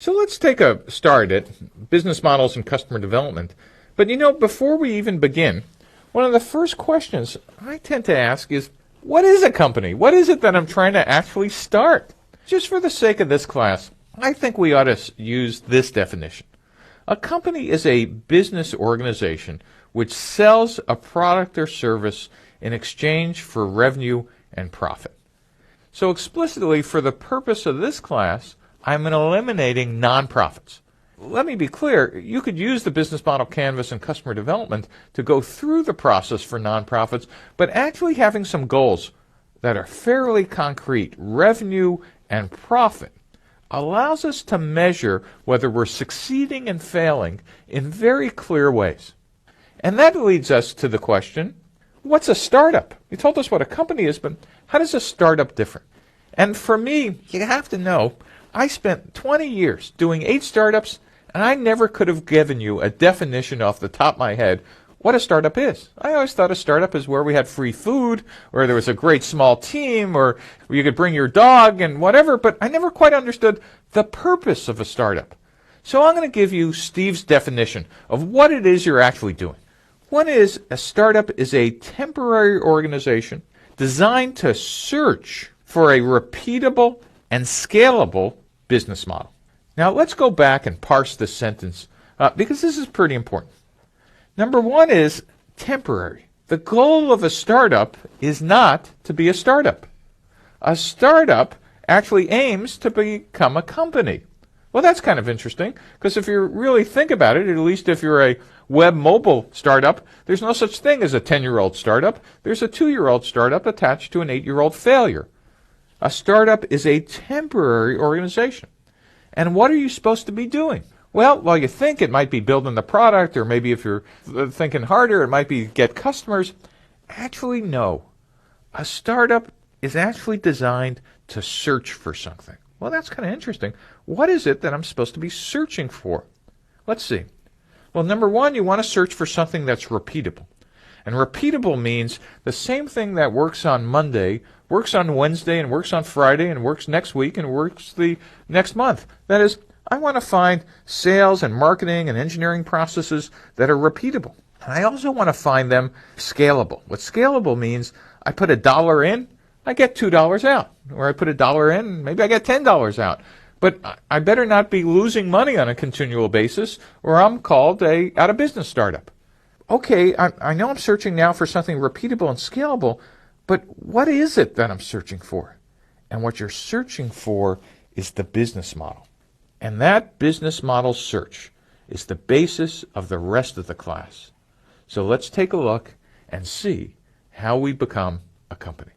So let's take a start at business models and customer development. But before we even begin, one of the first questions I tend to ask is, what is a company? What is it that I'm trying to actually start? Just for the sake of this class, I think we ought to use this definition. A company is a business organization which sells a product or service in exchange for revenue and profit. So explicitly, for the purpose of this class, I'm eliminating nonprofits. Let me be clear, you could use the business model canvas and customer development to go through the process for nonprofits, but actually having some goals that are fairly concrete, revenue and profit, allows us to measure whether we're succeeding and failing in very clear ways. And that leads us to the question, what's a startup? You told us what a company is, but how does a startup differ? And for me, you have to know, I spent 20 years doing 8 startups, and I never could have given you a definition off the top of my head what a startup is. I always thought a startup is where we had free food, or there was a great small team, or where you could bring your dog and whatever, but I never quite understood the purpose of a startup. So I'm going to give you Steve's definition of what it is you're actually doing. One is, a startup is a temporary organization designed to search for a repeatable and scalable business model. Now let's go back and parse this sentence because this is pretty important. Number one is temporary. The goal of a startup is not to be a startup. A startup actually aims to become a company. Well, that's kind of interesting, because if you really think about it, at least if you're a web mobile startup, there's no such thing as a 10-year-old startup. There's a 2-year-old startup attached to an 8-year-old failure. A startup is a temporary organization. And what are you supposed to be doing? Well, while you think it might be building the product, or maybe if you're thinking harder, it might be get customers. Actually, no. A startup is actually designed to search for something. Well, that's kind of interesting. What is it that I'm supposed to be searching for? Let's see. Well, number one, you want to search for something that's repeatable. And repeatable means the same thing that works on Monday works on Wednesday and works on Friday and works next week and works the next month. That is, I want to find sales and marketing and engineering processes that are repeatable. And I also want to find them scalable. What scalable means, I put $1 in, I get $2 out. Or I put $1 in, maybe I get $10 out. But I better not be losing money on a continual basis, or I'm called a out-of-business startup. Okay, I know I'm searching now for something repeatable and scalable, but what is it that I'm searching for? And what you're searching for is the business model. And that business model search is the basis of the rest of the class. So let's take a look and see how we become a company.